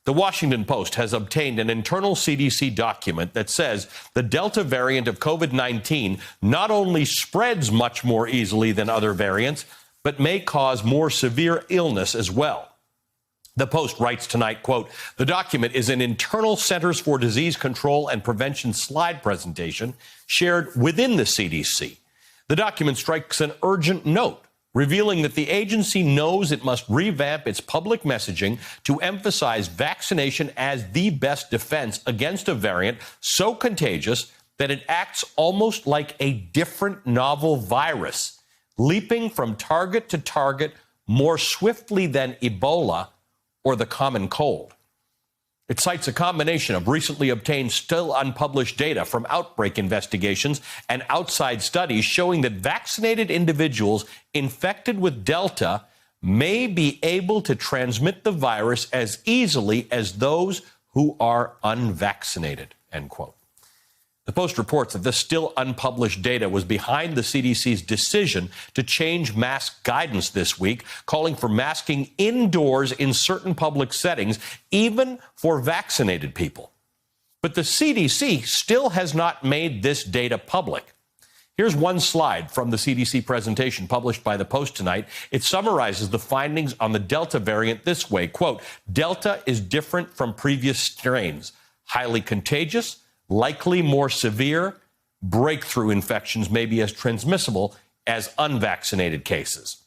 The Washington Post has obtained an internal CDC document that says the Delta variant of COVID-19 not only spreads much more easily than other variants, but may cause more severe illness as well. The Post writes tonight, quote, the document is an internal Centers for Disease Control and Prevention slide presentation shared within the CDC. The document strikes an urgent note, revealing that the agency knows it must revamp its public messaging to emphasize vaccination as the best defense against a variant so contagious that it acts almost like a different novel virus, leaping from target to target more swiftly than Ebola or the common cold. It cites a combination of recently obtained, still unpublished data from outbreak investigations and outside studies showing that vaccinated individuals infected with Delta may be able to transmit the virus as easily as those who are unvaccinated, end quote. The Post reports that this still unpublished data was behind the CDC's decision to change mask guidance this week, calling for masking indoors in certain public settings, even for vaccinated people. But the CDC still has not made this data public. Here's one slide from the CDC presentation published by the Post tonight. It summarizes the findings on the Delta variant this way, quote, Delta is different from previous strains, highly contagious, likely more severe. Breakthrough infections may be as transmissible as unvaccinated cases.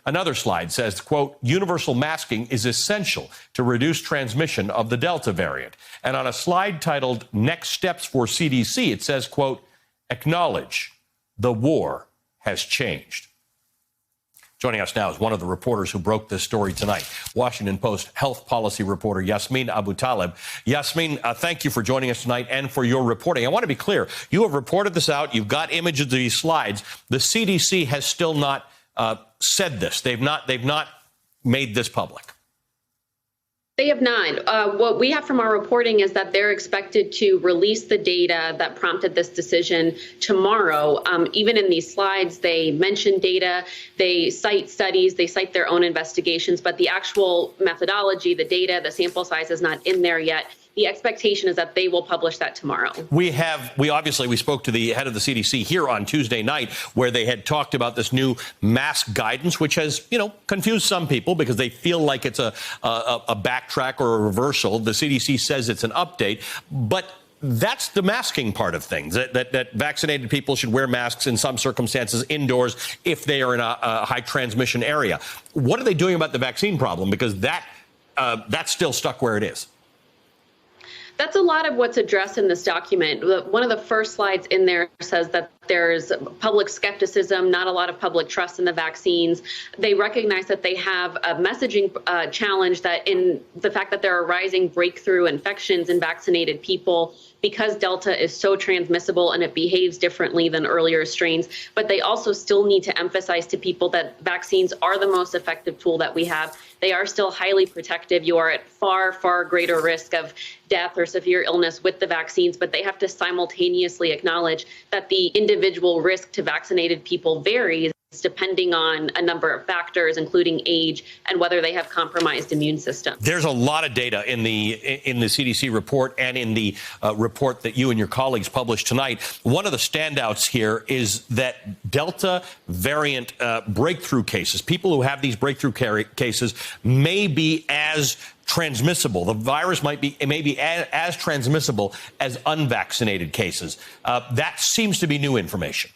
Another slide says, quote, universal masking is essential to reduce transmission of the Delta variant. And on a slide titled Next Steps for CDC, it says, quote, acknowledge the war has changed. Joining us now is one of the reporters who broke this story tonight, Washington Post health policy reporter Yasmeen Abutaleb. Yasmeen, thank you for joining us tonight and for your reporting. I want to be clear. You have reported this out. You've got images of these slides. The CDC has still not said this. They've not made this public. They have not. What we have from our reporting is that they're expected to release the data that prompted this decision tomorrow. Even in these slides, they mention data, they cite studies, they cite their own investigations, but the actual methodology, the data, the sample size is not in there yet. The expectation is that they will publish that tomorrow. We spoke to the head of the CDC here on Tuesday night, where they had talked about this new mask guidance, which has, confused some people because they feel like it's a backtrack or a reversal. The CDC says it's an update, but that's the masking part of things, that vaccinated people should wear masks in some circumstances indoors if they are in a high transmission area. What are they doing about the vaccine problem? Because that's still stuck where it is. That's a lot of what's addressed in this document. One of the first slides in there says that there's public skepticism, not a lot of public trust in the vaccines. They recognize that they have a messaging challenge, that in the fact that there are rising breakthrough infections in vaccinated people because Delta is so transmissible and it behaves differently than earlier strains. But they also still need to emphasize to people that vaccines are the most effective tool that we have. They are still highly protective. You are at far, far greater risk of death or severe illness with the vaccines, but they have to simultaneously acknowledge that the individual risk to vaccinated people varies depending on a number of factors, including age and whether they have compromised immune systems. There's a lot of data in the CDC report and in the report that you and your colleagues published tonight. One of the standouts here is that Delta variant breakthrough cases, people who have these breakthrough cases, may be as transmissible. The virus may be as transmissible as unvaccinated cases. That seems to be new information.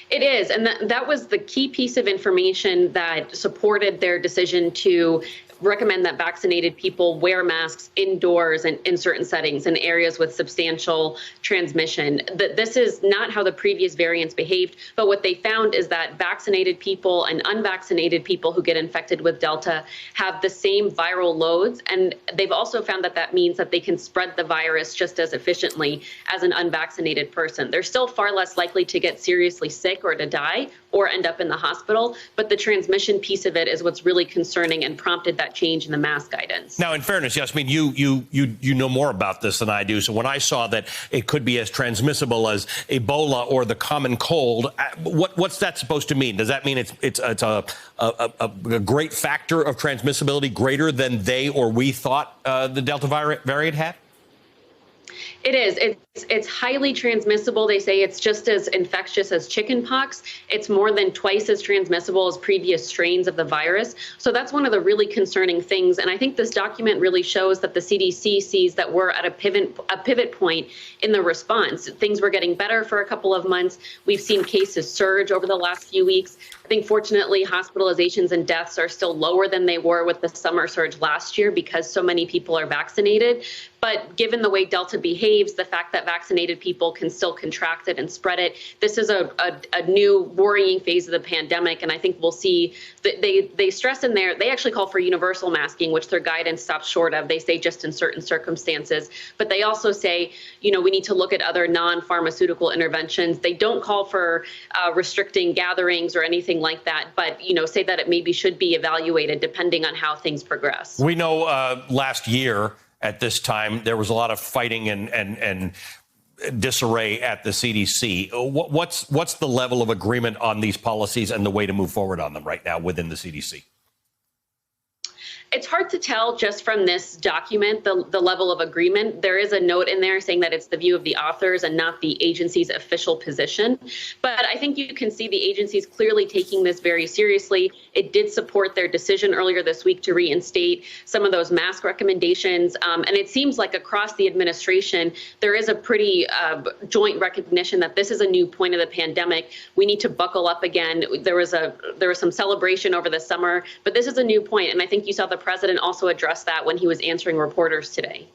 It is, and that was the key piece of information that supported their decision to recommend that vaccinated people wear masks indoors and in certain settings in areas with substantial transmission. This is not how the previous variants behaved, but what they found is that vaccinated people and unvaccinated people who get infected with Delta have the same viral loads, and they've also found that that means that they can spread the virus just as efficiently as an unvaccinated person. They're still far less likely to get seriously sick or to die or end up in the hospital, but the transmission piece of it is what's really concerning and prompted that that change in the mask guidance. Now, in fairness, Yasmeen, you know more about this than I do. So when I saw that it could be as transmissible as Ebola or the common cold, what's that supposed to mean? Does that mean it's a great factor of transmissibility greater than they or we thought the Delta variant had? It is. It's highly transmissible. They say it's just as infectious as chickenpox. It's more than twice as transmissible as previous strains of the virus. So that's one of the really concerning things. And I think this document really shows that the CDC sees that we're at a pivot point in the response. Things were getting better for a couple of months. We've seen cases surge over the last few weeks. I think fortunately hospitalizations and deaths are still lower than they were with the summer surge last year because so many people are vaccinated. But given the way Delta behaves, the fact that vaccinated people can still contract it and spread it, this is a new worrying phase of the pandemic. And I think we'll see that they stress in there, they actually call for universal masking, which their guidance stops short of. They say just in certain circumstances. But they also say, we need to look at other non-pharmaceutical interventions. They don't call for restricting gatherings or anything like that, but, say that it maybe should be evaluated depending on how things progress. We know last year at this time, there was a lot of fighting and disarray at the CDC. What's the level of agreement on these policies and the way to move forward on them right now within the CDC? It's hard to tell just from this document, the level of agreement. There is a note in there saying that it's the view of the authors and not the agency's official position. But I think you can see the agency's clearly taking this very seriously. It did support their decision earlier this week to reinstate some of those mask recommendations. And it seems like across the administration, there is a pretty joint recognition that this is a new point of the pandemic. We need to buckle up again. There was some celebration over the summer, but this is a new point. And I think you saw the president also addressed that when he was answering reporters today.